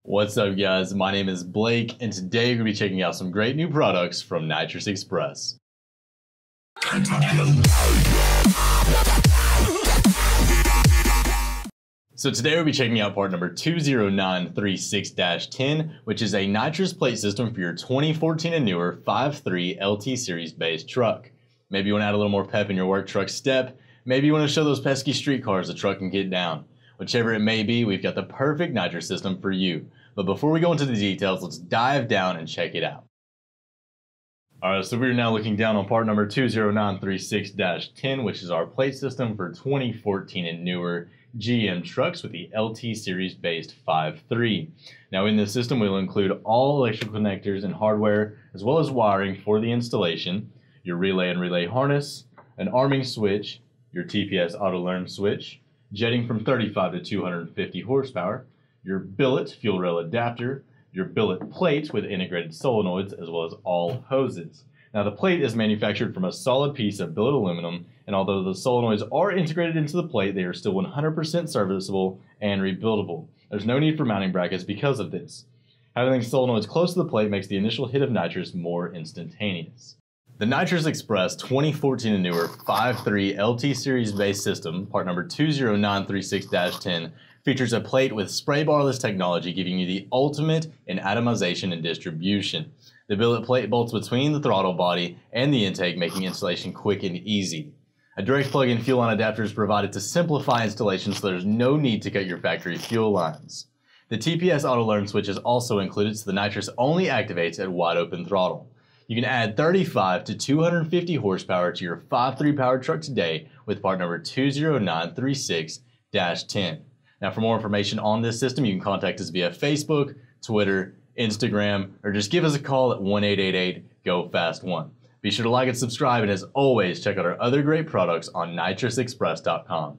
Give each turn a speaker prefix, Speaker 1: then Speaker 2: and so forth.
Speaker 1: What's up, guys? My name is Blake, and today we're going to be checking out some great new products from Nitrous Express. So today we'll be checking out part number 20936-10, which is a nitrous plate system for your 2014 and newer 5.3 LT series based truck. Maybe you want to add a little more pep in your work truck step. Maybe you want to show those pesky street cars the truck can get down. Whichever it may be, we've got the perfect nitrous system for you. But before we go into the details, let's dive down and check it out. Alright, so we're now looking down on part number 20936-10, which is our plate system for 2014 and newer GM trucks with the LT series based 5.3. Now in this system, we'll include all electrical connectors and hardware, as well as wiring for the installation, your relay and relay harness, an arming switch, your TPS Autolearn switch, jetting from 35 to 250 horsepower, your billet fuel rail adapter, your billet plate with integrated solenoids, as well as all hoses. Now the plate is manufactured from a solid piece of billet aluminum, and although the solenoids are integrated into the plate, they are still 100% serviceable and rebuildable. There's no need for mounting brackets because of this. Having the solenoids close to the plate makes the initial hit of nitrous more instantaneous. The Nitrous Express 2014 and newer 5.3 LT series based system, part number 20936-10, features a plate with Spraybarless technology, giving you the ultimate in atomization and distribution. The billet plate bolts between the throttle body and the intake, making installation quick and easy. A direct plug-in fuel line adapter is provided to simplify installation, so there's no need to cut your factory fuel lines. The TPS Autolearn switch is also included, so the nitrous only activates at wide open throttle. You can add 35 to 250 horsepower to your 5.3 powered truck today with part number 20936-10. Now for more information on this system, you can contact us via Facebook, Twitter, Instagram, or just give us a call at 1-888-GO-FAST-1. Be sure to like and subscribe, and as always, check out our other great products on nitrousexpress.com.